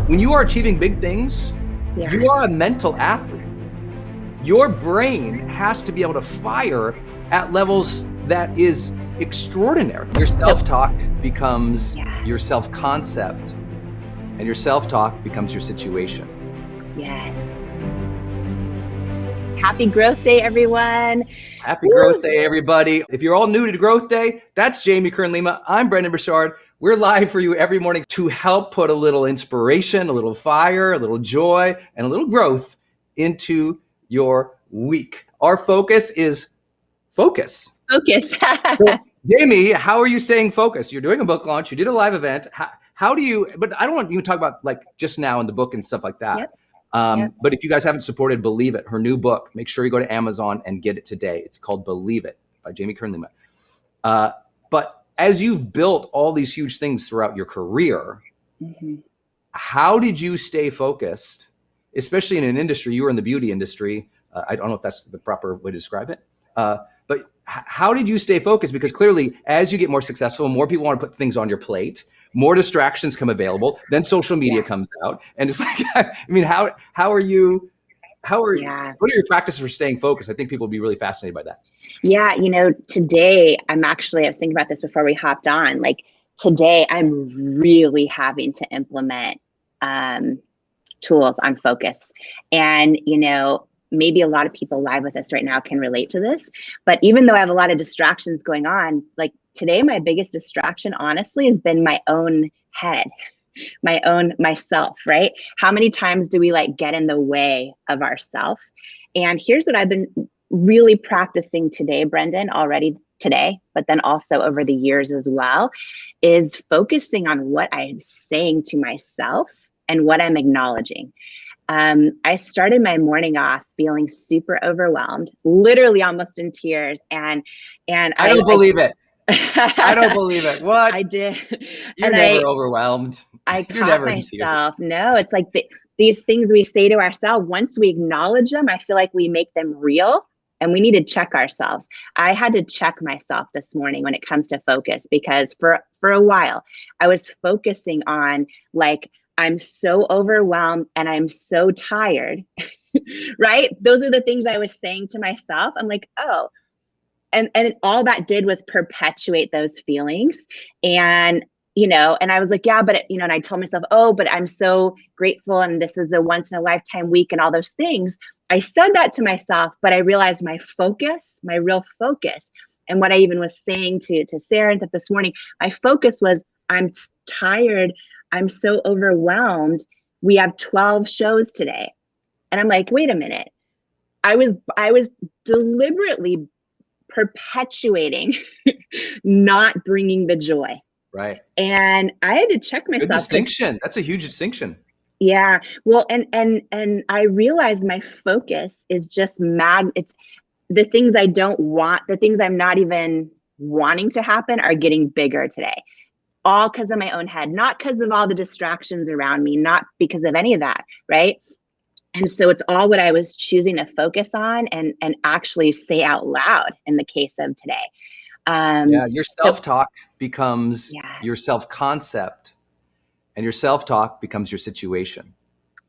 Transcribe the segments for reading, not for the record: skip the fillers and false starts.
when you are achieving big things, Yeah. you are a mental athlete. Your brain has to be able to fire at levels that is extraordinary. Your self-talk becomes your self-concept, and your self-talk becomes your situation. Yes. Happy Growth Day, everyone. Happy Growth Day, everybody. If you're all new to Growth Day, that's Kern Lima. I'm Brendon Burchard. We're live for you every morning to help put a little inspiration, a little fire, a little joy, and a little growth into your week. Our focus is focus. Focus. So, Jamie, how are you staying focused? You're doing a book launch. You did a live event. How do you, but I don't want you to talk about like just now in the book and stuff like that. Yep. But if you guys haven't supported Believe It, her new book, make sure you go to Amazon and get it today. It's called Believe It by Kern Lima. But as you've built all these huge things throughout your career, how did you stay focused, especially in an industry, you were in the beauty industry. I don't know if that's the proper way to describe it. But how did you stay focused? Because clearly, as you get more successful, more people want to put things on your plate, more distractions come available, then social media comes out. And it's like, I mean, what are your practices for staying focused? I think people would be really fascinated by that. Yeah, today I was thinking about this before we hopped on. Like today, I'm really having to implement tools on focus. And, maybe a lot of people live with us right now can relate to this. But even though I have a lot of distractions going on, like today, my biggest distraction, honestly, has been my own head, myself, right? How many times do we get in the way of ourself? And here's what I've been really practicing today, Brendon, already today, but then also over the years as well, is focusing on what I'm saying to myself and what I'm acknowledging. I started my morning off feeling super overwhelmed, literally almost in tears. And I don't believe it. I don't believe it. What? I did. You're never overwhelmed. I caught myself. No, it's like these things we say to ourselves, once we acknowledge them, I feel like we make them real, and we need to check ourselves. I had to check myself this morning when it comes to focus, because for a while I was focusing on I'm so overwhelmed and I'm so tired, right? Those are the things I was saying to myself. I'm like, oh, and all that did was perpetuate those feelings. And, and I was like, yeah, but, and I told myself, oh, but I'm so grateful. And this is a once in a lifetime week and all those things. I said that to myself, but I realized my real focus, and what I even was saying to Sarah this morning, my focus was, I'm tired. I'm so overwhelmed. We have 12 shows today. And I'm like, wait a minute. I was deliberately perpetuating not bringing the joy. Right. And I had to check myself. Good distinction. That's a huge distinction. Yeah. Well, and I realized my focus is just it's the things I don't want, the things I'm not even wanting to happen are getting bigger today. All because of my own head, not because of all the distractions around me, not because of any of that, right? And so it's all what I was choosing to focus on and actually say out loud in the case of today. Your self-talk becomes your self-concept, and your self-talk becomes your situation.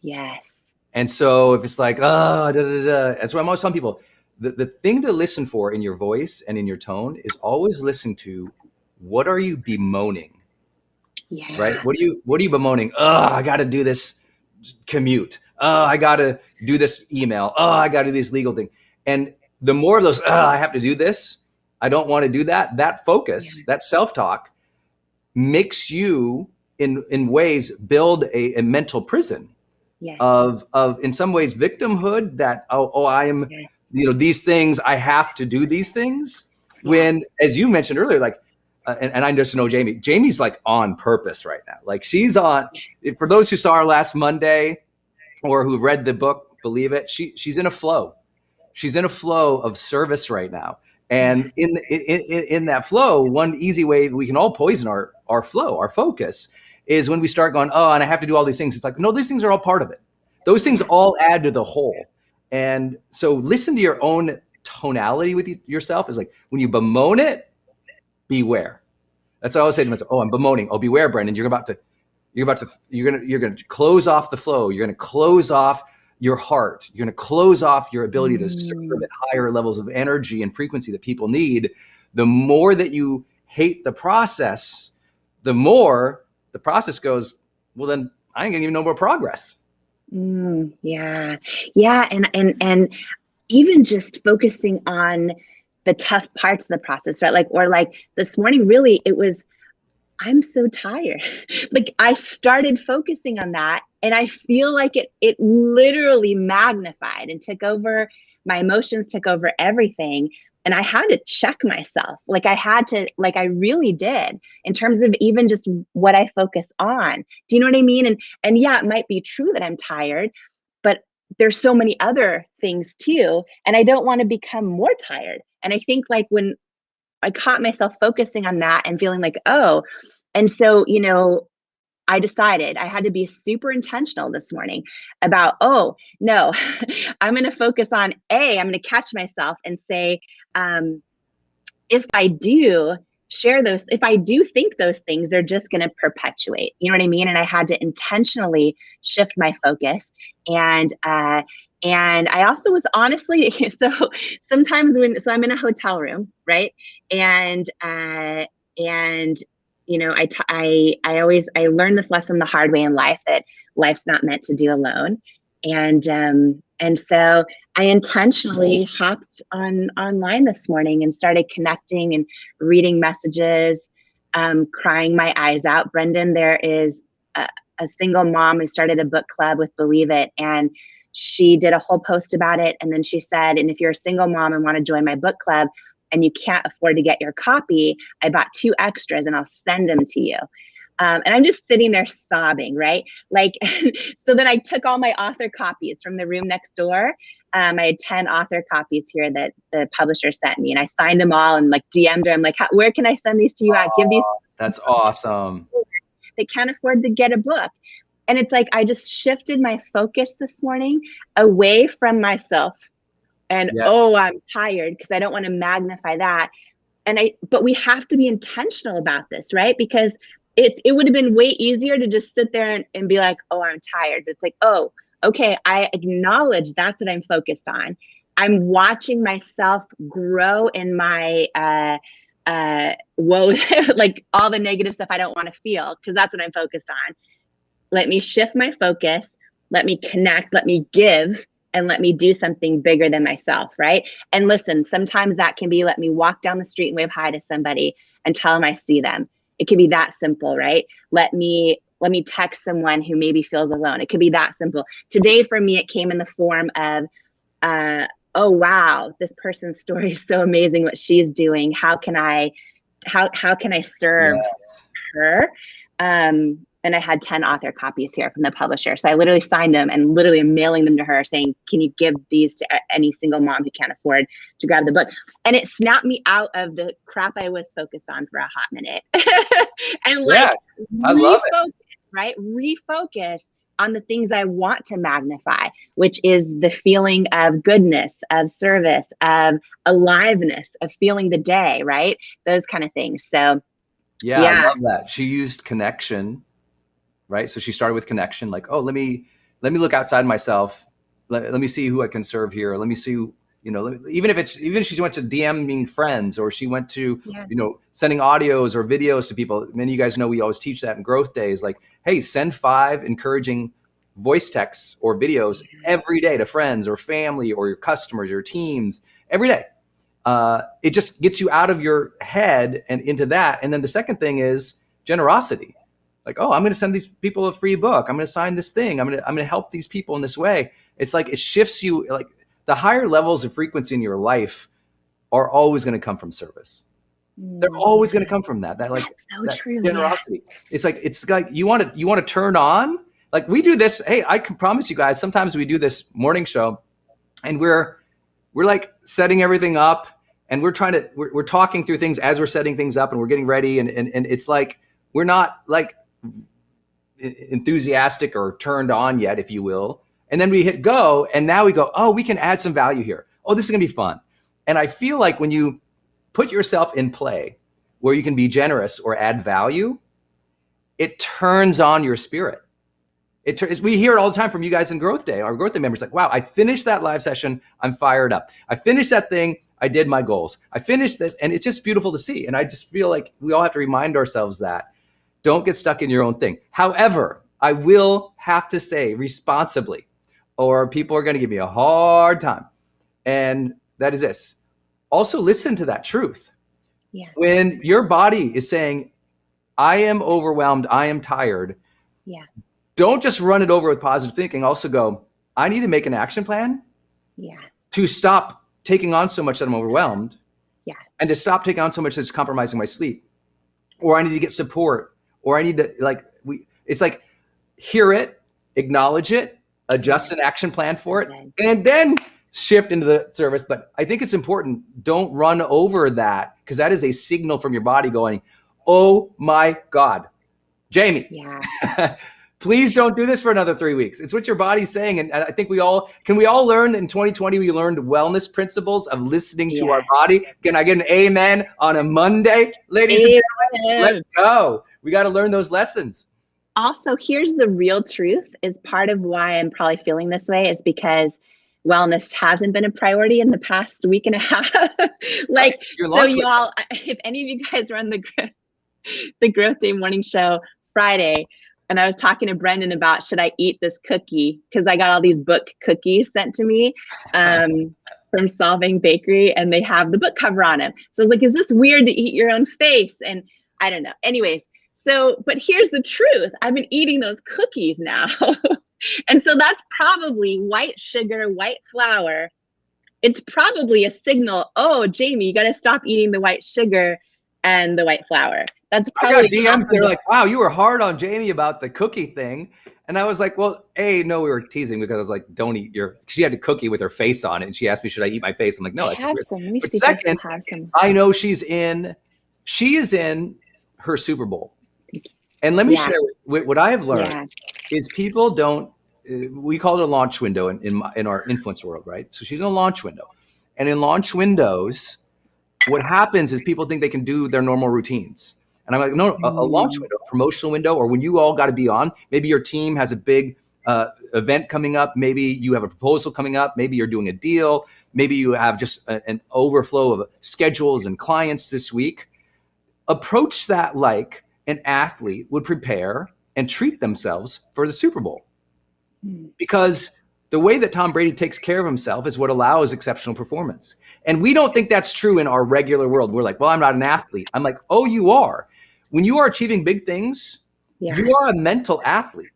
Yes. And so if it's like, that's why I'm always telling people, the thing to listen for in your voice and in your tone is always listen to, what are you bemoaning? Yeah. Right? What are you bemoaning? Oh, I got to do this commute. Oh, I got to do this email. Oh, I got to do this legal thing. And the more of those, I have to do this, I don't want to do that. That focus, that self-talk makes you in ways build a mental prison of in some ways victimhood, that, I am, these things, I have to do these things. When, as you mentioned earlier, and I just know Jamie's on purpose right now. She's on, for those who saw her last Monday or who read the book, Believe It, she's in a flow. She's in a flow of service right now. And in that flow, one easy way we can all poison our flow, our focus, is when we start going, and I have to do all these things. It's like, no, these things are all part of it. Those things all add to the whole. And so listen to your own tonality with yourself. Is like, when you bemoan it, beware. That's what I always say to myself. Oh, I'm bemoaning. Oh, beware, Brendon. You're about to you're gonna close off the flow. You're gonna close off your heart. You're gonna close off your ability to serve at higher levels of energy and frequency that people need. The more that you hate the process, the more the process goes, well, then I ain't gonna even know more progress. Yeah. And even just focusing on the tough parts of the process, right? Like this morning, really, it was, I'm so tired. Like I started focusing on that, and I feel like it literally magnified and took over my emotions, took over everything. And I had to check myself. Like I really did, in terms of even just what I focus on. Do you know what I mean? And yeah, it might be true that I'm tired, but there's so many other things too. And I don't want to become more tired. And I think like when I caught myself focusing on that and feeling like, oh, and so, I decided I had to be super intentional this morning about, oh, no, I'm going to focus on I'm going to catch myself and say, if I do if I do think those things, they're just going to perpetuate. You know what I mean? And I had to intentionally shift my focus. And I also was honestly, so sometimes so I'm in a hotel room, right? And I learned this lesson the hard way in life, that life's not meant to do alone. And so I intentionally hopped online this morning and started connecting and reading messages, crying my eyes out. Brendon, there is a single mom who started a book club with Believe It, and she did a whole post about it. And then she said, and if you're a single mom and want to join my book club and you can't afford to get your copy, I bought 2 extras and I'll send them to you. And I'm just sitting there sobbing, right? Like, so then I took all my author copies from the room next door. I had 10 author copies here that the publisher sent me, and I signed them all and like DM'd her. I'm like, where can I send these to you at? Give these. That's awesome. They can't afford to get a book. And it's like, I just shifted my focus this morning away from myself and, Yes. oh, I'm tired, because I don't want to magnify that. But we have to be intentional about this, right? Because it would have been way easier to just sit there and be like, oh, I'm tired. But it's like, oh, okay, I acknowledge that's what I'm focused on. I'm watching myself grow in my woe, like all the negative stuff I don't want to feel, because that's what I'm focused on. Let me shift my focus. Let me connect. Let me give. And let me do something bigger than myself, right? And listen, sometimes that can be, let me walk down the street and wave hi to somebody and tell them I see them. It could be that simple, right? Let me text someone who maybe feels alone. It could be that simple. Today, for me, it came in the form of, oh, wow, this person's story is so amazing, what she's doing. How can I serve her? And I had 10 author copies here from the publisher. So I literally signed them and literally am mailing them to her saying, can you give these to any single mom who can't afford to grab the book? And it snapped me out of the crap I was focused on for a hot minute. And like, I love it. Right? Refocus on the things I want to magnify, which is the feeling of goodness, of service, of aliveness, of feeling the day, right? Those kind of things. So yeah. I love that. She used connection. Right. So she started with connection, like, oh, let me look outside myself. Let me see who I can serve here. Let me see, even if she went to DMing friends, or she went to, sending audios or videos to people. Many of you guys know we always teach that in GrowthDay, is like, hey, send 5 encouraging voice texts or videos every day to friends or family or your customers, your teams, every day. It just gets you out of your head and into that. And then the second thing is generosity. Like, oh, I'm going to send these people a free book. I'm going to sign this thing. I'm going to help these people in this way. It's like, it shifts you. Like, the higher levels of frequency in your life are always going to come from service. They're always going to come from that like, that's so that true. generosity. Yeah. It's like you want to turn on. Like, we do this. Hey, I can promise you guys, sometimes we do this morning show and we're like setting everything up, and we're talking through things as we're setting things up, and we're getting ready. And it's like, we're not like enthusiastic or turned on yet, if you will. And then we hit go, and now we go, oh, we can add some value here. Oh, this is gonna be fun. And I feel like when you put yourself in play where you can be generous or add value, it turns on your spirit. We hear it all the time from you guys in GrowthDay. Our GrowthDay members like, wow, I finished that live session. I'm fired up. I finished that thing. I did my goals. I finished this. And it's just beautiful to see. And I just feel like we all have to remind ourselves that. Don't get stuck in your own thing. However, I will have to say responsibly, or people are going to give me a hard time. And that is this. Also listen to that truth. Yeah. When your body is saying, I am overwhelmed, I am tired. Yeah. Don't just run it over with positive thinking. Also go, I need to make an action plan to stop taking on so much that I'm overwhelmed. Yeah. And to stop taking on so much that's compromising my sleep. Or I need to get support. Or I need to it's like, hear it, acknowledge it, adjust an action plan for it, and then shift into the service. But I think it's important. Don't run over that, because that is a signal from your body going, oh my God, Jamie, please don't do this for another 3 weeks. It's what your body's saying. And I think we all learn in 2020, we learned wellness principles of listening to our body. Can I get an amen on a Monday, ladies and gentlemen? Let's go. We got to learn those lessons. Also, here's the real truth, is part of why I'm probably feeling this way is because wellness hasn't been a priority in the past week and a half. So y'all, if any of you guys run the GrowthDay morning show Friday, and I was talking to Brendon about, should I eat this cookie? Because I got all these book cookies sent to me from Solving Bakery, and they have the book cover on them. So I was like, is this weird to eat your own face? And I don't know. Anyways, but here's the truth. I've been eating those cookies now. And so that's probably white sugar, white flour. It's probably a signal, oh, Jamie, you got to stop eating the white sugar and the white flour. That's probably. I got DMs. They're like, wow, you were hard on Jamie about the cookie thing. And I was like, well, no, we were teasing, because I was like, don't eat she had a cookie with her face on it. And she asked me, should I eat my face? I'm like, no, that's weird. But second, I know she is in her Super Bowl. And let me share what I have learned is people don't, we call it a launch window in our influencer world, right? So she's in a launch window. And in launch windows, what happens is people think they can do their normal routines. And I'm like, no, a launch window, a promotional window, or when you all got to be on, maybe your team has a big event coming up. Maybe you have a proposal coming up. Maybe you're doing a deal. Maybe you have just an overflow of schedules and clients this week. Approach that like an athlete would prepare and treat themselves for the Super Bowl. Because the way that Tom Brady takes care of himself is what allows exceptional performance. And we don't think that's true in our regular world. We're like, well, I'm not an athlete. I'm like, oh, you are. When you are achieving big things, you are a mental athlete.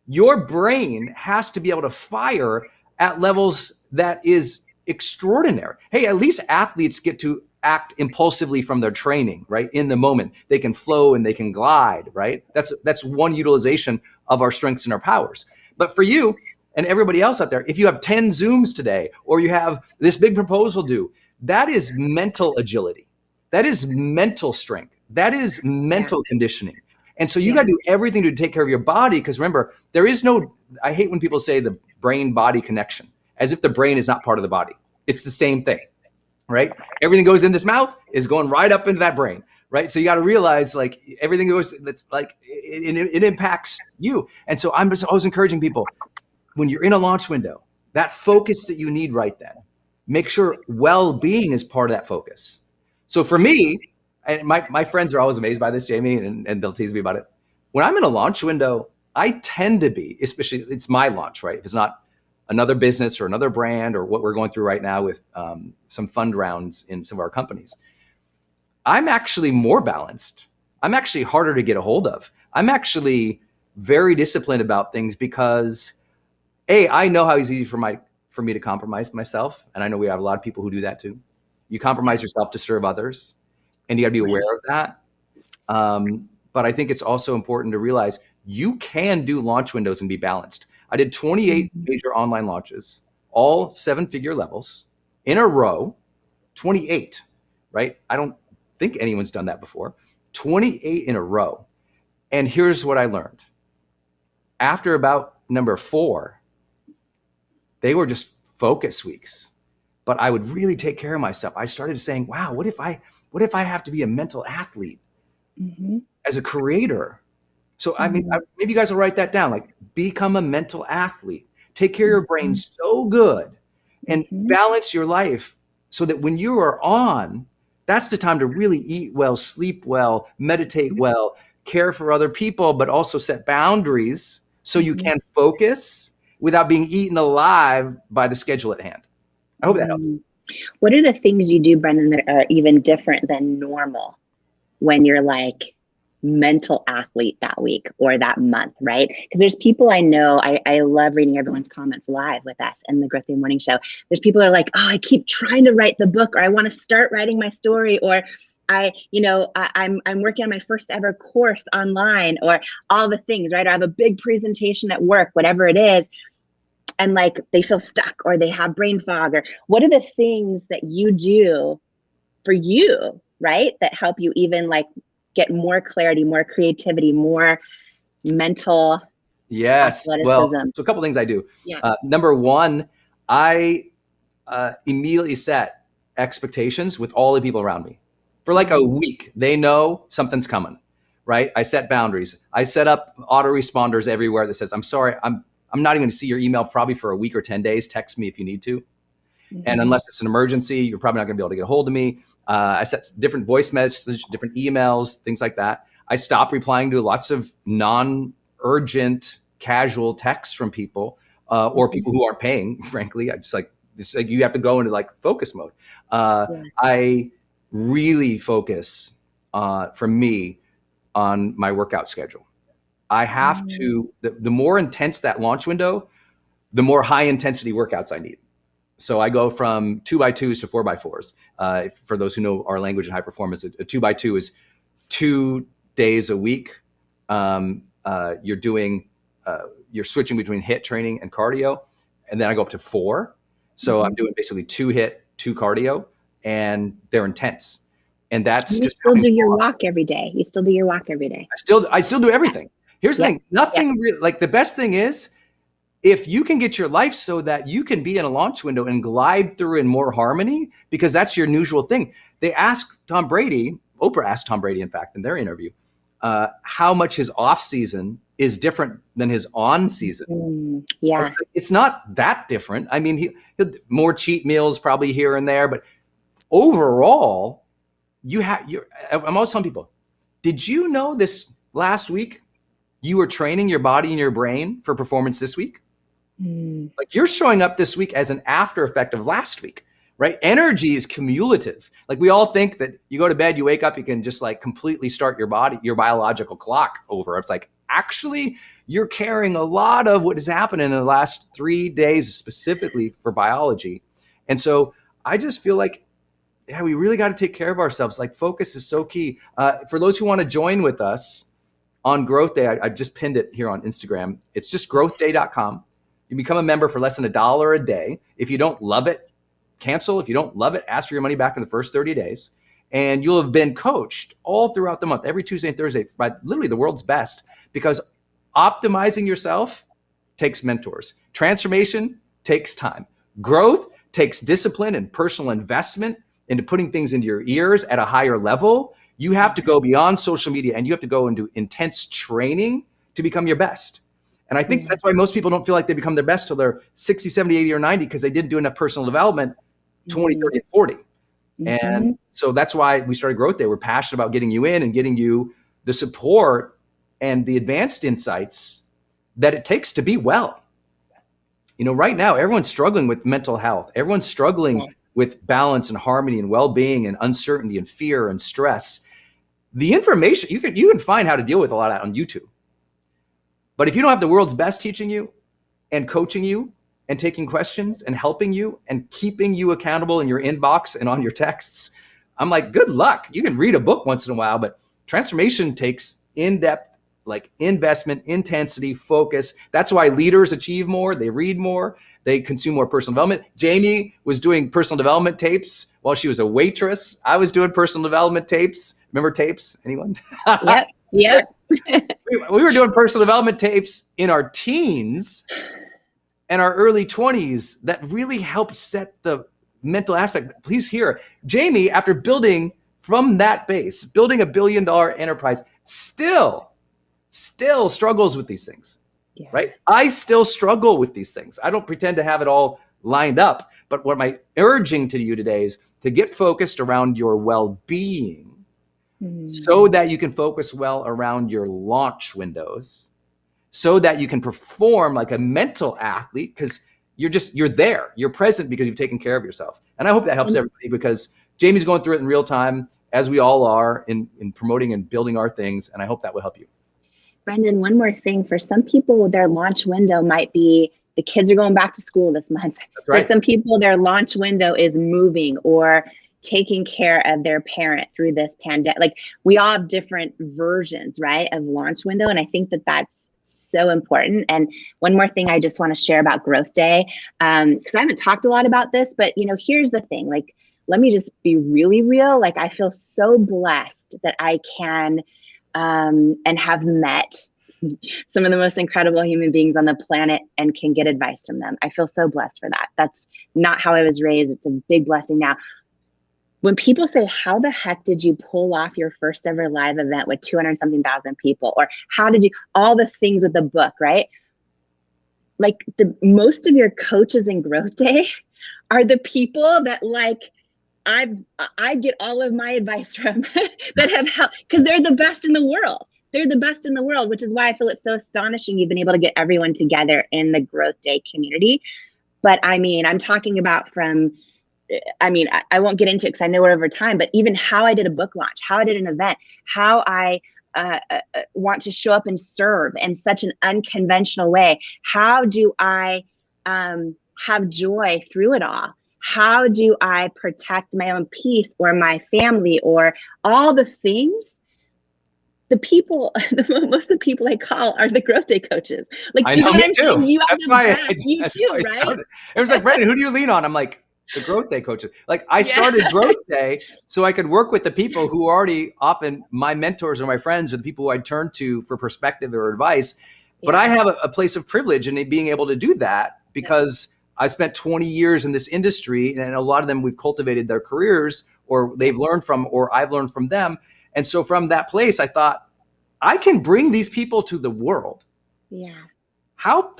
Your brain has to be able to fire at levels that is extraordinary. Hey, at least athletes get to act impulsively from their training, right? In the moment, they can flow and they can glide, right? That's one utilization of our strengths and our powers. But for you and everybody else out there, if you have 10 Zooms today, or you have this big proposal due, that is mental agility. That is mental strength. That is mental conditioning. And so you got to do everything to take care of your body. Because remember, there is no, I hate when people say the brain-body connection, as if the brain is not part of the body. It's the same thing, right? Everything goes in this mouth is going right up into that brain, right? So you got to realize, like, everything goes, that's like, it impacts you. And so I'm just always encouraging people, when you're in a launch window, that focus that you need right then, make sure well-being is part of that focus. So for me, and my friends are always amazed by this, Jamie, and they'll tease me about it. When I'm in a launch window, I tend to be, especially it's my launch, right? If it's not another business or another brand or what we're going through right now with some fund rounds in some of our companies, I'm actually more balanced. I'm actually harder to get a hold of. I'm actually very disciplined about things because, I know how easy for me to compromise myself. And I know we have a lot of people who do that too. You compromise yourself to serve others, and you got to be aware of that. But I think it's also important to realize you can do launch windows and be balanced. I did 28 major online launches, all 7-figure levels in a row, 28, right? I don't think anyone's done that before. 28 in a row. And here's what I learned. After about number 4, they were just focus weeks, but I would really take care of myself. I started saying, wow, what if I have to be a mental athlete as a creator? So I mean, maybe you guys will write that down, like become a mental athlete, take care of your brain so good and balance your life so that when you are on, that's the time to really eat well, sleep well, meditate well, care for other people, but also set boundaries so you can focus without being eaten alive by the schedule at hand. I hope that helps. What are the things you do, Brendon, that are even different than normal when you're like mental athlete that week or that month, right? Because there's people I know, I love reading everyone's comments live with us in the GrowthDay Morning Show. There's people that are like, oh, I keep trying to write the book, or I want to start writing my story, or I'm working on my first ever course online, or all the things, right? Or I have a big presentation at work, whatever it is. And like they feel stuck or they have brain fog, or what are the things that you do for you, right? That help you even like get more clarity, more creativity, more mental athleticism. Well, so a couple things I do. Number one, I immediately set expectations with all the people around me for like a week. They know something's coming, right? I set boundaries. I set up autoresponders everywhere that says, I'm sorry, I'm not even going to see your email probably for a week or 10 days. Text me if you need to. And unless it's an emergency, you're probably not going to be able to get a hold of me. I set different voice messages, different emails, things like that. I stop replying to lots of non-urgent, casual texts from people or people who aren't paying, frankly. I just like, this, like, you have to go into like focus mode. I really focus for me on my workout schedule. I have to, the more intense that launch window, the more high intensity workouts I need. So I go from 2x2s to 4x4s. For those who know our language in high performance, a 2x2 is 2 days a week. You're switching between HIIT training and cardio. And then I go up to 4. So I'm doing basically 2 HIIT, 2 cardio, and they're intense. And that's you still do your walk every day. You still do your walk every day. I still do everything. Here's the thing. Nothing really, like the best thing is, if you can get your life so that you can be in a launch window and glide through in more harmony, because that's your usual thing. They asked Tom Brady, Oprah asked Tom Brady, in fact, in their interview, how much his off season is different than his on season. It's not that different. I mean, he'll more cheat meals probably here and there, but overall, I'm always telling people, did you know this last week you were training your body and your brain for performance this week? Like you're showing up this week as an after effect of last week, right? Energy is cumulative. Like we all think that you go to bed, you wake up, you can just like completely start your body, your biological clock over. It's like, actually, you're carrying a lot of what has happened in the last 3 days, specifically for biology. And so I just feel like, we really got to take care of ourselves. Like focus is so key. For those who want to join with us on GrowthDay, I just pinned it here on Instagram. It's just growthday.com. You become a member for less than $1 a day. If you don't love it, cancel. If you don't love it, ask for your money back in the first 30 days. And you'll have been coached all throughout the month, every Tuesday and Thursday, by literally the world's best, because optimizing yourself takes mentors. Transformation takes time. Growth takes discipline and personal investment into putting things into your ears at a higher level. You have to go beyond social media and you have to go into intense training to become your best. And I think that's why most people don't feel like they become their best till they're 60, 70, 80, or 90, because they didn't do enough personal development 20, 30, and 40. And so that's why we started GrowthDay. We're passionate about getting you in and getting you the support and the advanced insights that it takes to be well. You know, right now, everyone's struggling with mental health. Everyone's struggling with balance and harmony and well-being and uncertainty and fear and stress. The information, you can find how to deal with a lot of that on YouTube. But if you don't have the world's best teaching you and coaching you and taking questions and helping you and keeping you accountable in your inbox and on your texts, I'm like, good luck. You can read a book once in a while, but transformation takes in-depth, like investment, intensity, focus. That's why leaders achieve more. They read more. They consume more personal development. Jamie was doing personal development tapes while she was a waitress. I was doing personal development tapes. Remember tapes? Anyone? Yep. We were doing personal development tapes in our teens and our early 20s that really helped set the mental aspect. Please hear, Jamie, after building from that base, building $1 billion enterprise, still still struggles with these things, Yeah. right? I still struggle with these things. I don't pretend to have it all lined up. But what I'm urging to you today is to get focused around your well-being so that you can focus well around your launch windows, so that you can perform like a mental athlete, because you're there, you're present because you've taken care of yourself. And I hope that helps everybody, because Jamie's going through it in real time, as we all are, in promoting and building our things. And I hope that will help you. Brendon, one more thing. For some people, their launch window might be the kids are going back to school this month. That's right. For some people, their launch window is moving or taking care of their parent through this pandemic. Like, we all have different versions, right, of launch window. And I think that that's so important. And one more thing I just want to share about GrowthDay, because I haven't talked a lot about this, but here's the thing. Like, let me just be really real. Like, I feel so blessed that I can and have met some of the most incredible human beings on the planet and can get advice from them. I feel so blessed for that. That's not how I was raised. It's a big blessing now. When people say, how the heck did you pull off your first ever live event with 200 something thousand people? Or how did you, all the things with the book, right? Like, the most of your coaches in GrowthDay are the people that I get all of my advice from that have helped, because they're the best in the world. They're the best in the world, which is why I feel it's so astonishing you've been able to get everyone together in the GrowthDay community. But I mean, I'm talking about I won't get into it because I know we're over time, but even how I did a book launch, how I did an event, how I want to show up and serve in such an unconventional way. How do I have joy through it all? How do I protect my own peace or my family or all the things? The people, most of the people I call are the GrowthDay coaches. Like, I know, me too. You that's why right? Started. It was like, Brendon, who do you lean on? I'm like, the GrowthDay coaches. Like, I started GrowthDay so I could work with the people who are already often my mentors or my friends, or the people who I turn to for perspective or advice. But I have a place of privilege in being able to do that, because I spent 20 years in this industry, and a lot of them we've cultivated their careers, or they've learned from, or I've learned from them. And so from that place, I thought, I can bring these people to the world. Yeah. How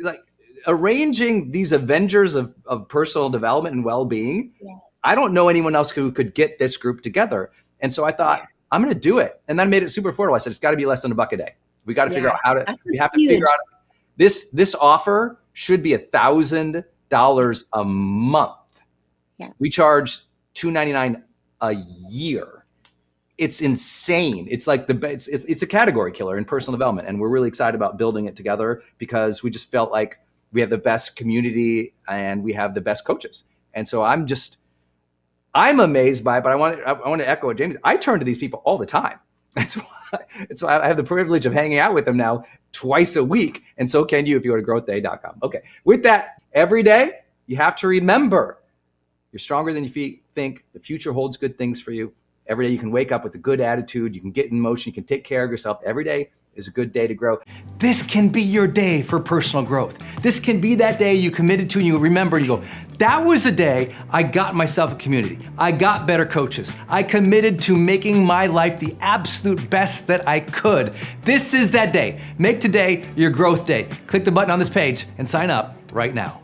like arranging these Avengers of personal development and well-being. Yes. I don't know anyone else who could get this group together. And so I thought, I'm going to do it. And then made it super affordable. I said, it's got to be less than $1 a day. We got to figure out how to, we have to figure out this offer should be $1,000 a month. Yeah. We charge $299 a year. It's insane. It's like it's a category killer in personal development. And we're really excited about building it together, because we just felt like we have the best community and we have the best coaches. And so I'm amazed by it, but I want to echo what James, I turn to these people all the time. That's why I have the privilege of hanging out with them now twice a week. And so can you if you go to growthday.com. Okay. With that, every day you have to remember you're stronger than you think. The future holds good things for you. Every day you can wake up with a good attitude. You can get in motion. You can take care of yourself. Every day is a good day to grow. This can be your day for personal growth. This can be that day you committed to and you remember and you go, that was the day I got myself a community. I got better coaches. I committed to making my life the absolute best that I could. This is that day. Make today your growth day. Click the button on this page and sign up right now.